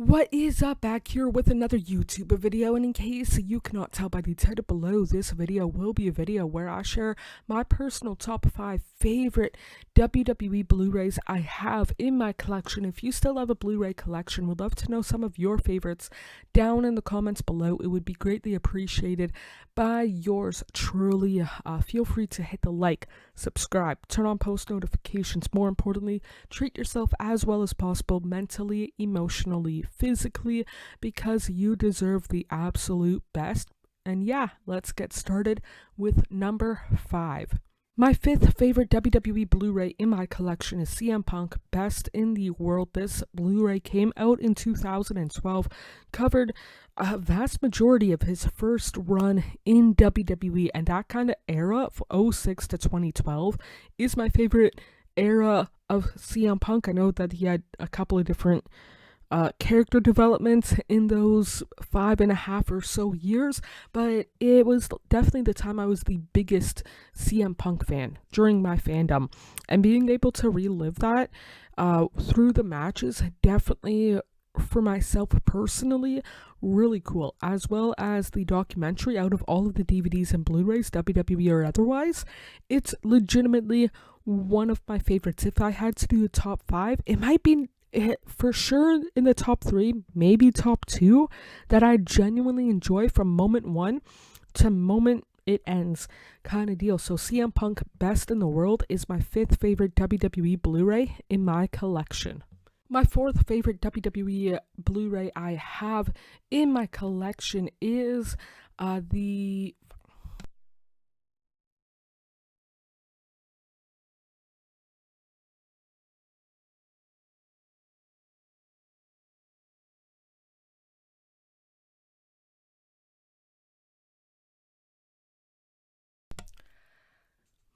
What is up? Back here with another YouTube video, and in case you cannot tell by the title below, this video will be a video where I share my personal top 5 favorite WWE Blu-rays I have in my collection. If you still have a Blu-ray collection, would love to know some of your favorites down in the comments below. It would be greatly appreciated by yours truly. Feel free to hit the like, subscribe, turn on post notifications. More importantly, treat yourself as well as possible mentally, emotionally, physically, because you deserve the absolute best. And yeah, let's get started with number 5. My 5th favorite WWE Blu-ray in my collection is CM Punk Best in the World. This Blu-ray came out in 2012, covered a vast majority of his first run in WWE, and that kind of era of 06 to 2012 is my favorite era of CM Punk. I know that he had a couple of different character development in those 5.5 or so years, but it was definitely the time I was the biggest CM Punk fan during my fandom, and being able to relive that through the matches, definitely for myself personally, really cool, as well as the documentary. Out of all of the DVDs and Blu-rays, WWE or otherwise, it's legitimately one of my favorites. If I had to do a top 5, it might be for sure in the top 3, maybe top 2, that I genuinely enjoy from moment 1 to moment it ends kind of deal. So CM Punk Best in the World is my 5th favorite WWE Blu-ray in my collection. My 4th favorite WWE Blu-ray I have in my collection is the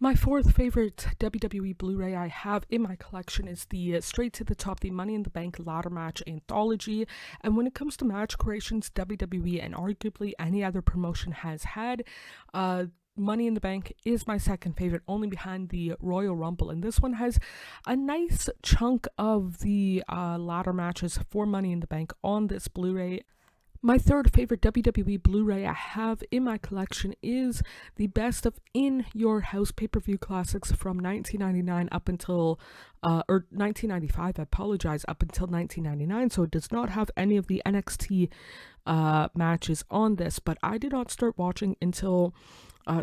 My 4th favorite WWE Blu-ray I have in my collection is the straight to the top, the Money in the Bank ladder match anthology. And when it comes to match creations, WWE and arguably any other promotion has had, Money in the Bank is my second favorite, only behind the Royal Rumble. And this one has a nice chunk of the ladder matches for Money in the Bank on this Blu-ray. My 3rd favorite WWE Blu-ray I have in my collection is the Best of In Your House pay-per-view classics from 1999 up until, or 1995, I apologize, up until 1999. So it does not have any of the NXT matches on this, but I did not start watching until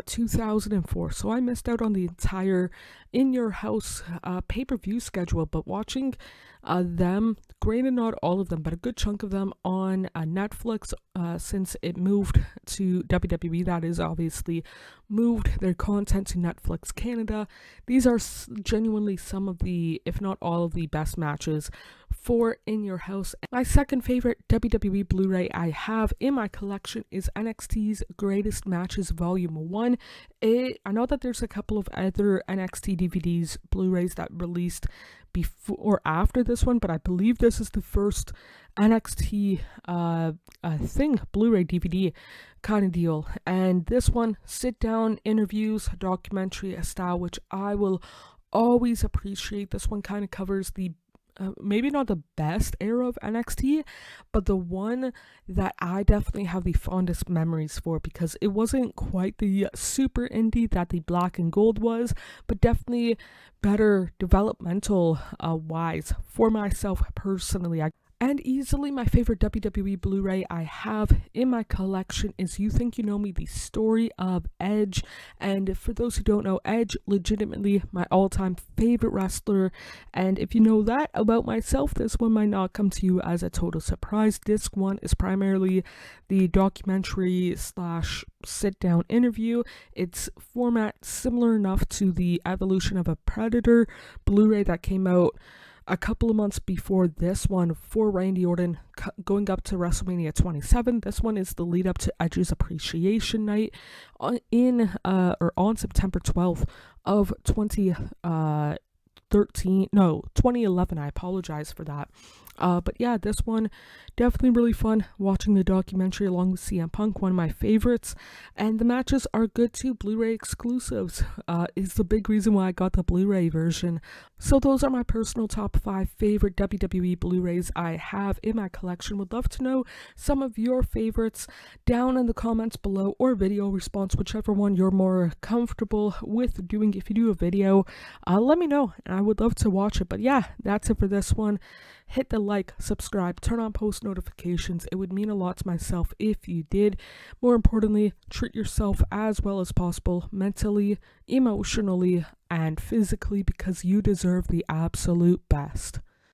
2004, so I missed out on the entire In Your House pay-per-view schedule, but watching them, granted not all of them, but a good chunk of them on Netflix, since it moved to WWE, that is obviously moved their content to Netflix Canada. These are genuinely some of the, if not all of the best matches for In Your House. My 2nd favorite WWE Blu-ray I have in my collection is NXT's Greatest Matches Volume 1. I know that there's a couple of other NXT DVDs, Blu-rays that released before or after this one, but I believe this is the first NXT Blu-ray DVD kind of deal. And this one, sit down interviews, documentary style, which I will always appreciate. This one kind of covers the maybe not the best era of NXT, but the one that I definitely have the fondest memories for, because it wasn't quite the super indie that the Black and Gold was, but definitely better developmental wise for myself personally. And easily my favorite WWE Blu-ray I have in my collection is You Think You Know Me, the story of Edge. And for those who don't know, Edge, legitimately my all-time favorite wrestler. And if you know that about myself, this one might not come to you as a total surprise. Disc 1 is primarily the documentary / sit-down interview. It's format similar enough to the Evolution of a Predator Blu-ray that came out a couple of months before this one for Randy Orton, going up to WrestleMania 27. This one is the lead up to Edge's Appreciation Night on September 12th of 2011. I apologize for that. But yeah, this one definitely really fun watching the documentary along with CM Punk, one of my favorites. And the matches are good too, Blu-ray exclusives is the big reason why I got the Blu-ray version. So those are my personal top 5 favorite WWE Blu-rays I have in my collection. Would love to know some of your favorites down in the comments below, or video response, whichever one you're more comfortable with doing. If you do a video, let me know and I would love to watch it. But yeah, that's it for this one. Hit the like, subscribe, turn on post notifications. It would mean a lot to myself if you did. More importantly, treat yourself as well as possible, mentally, emotionally, and physically, because you deserve the absolute best.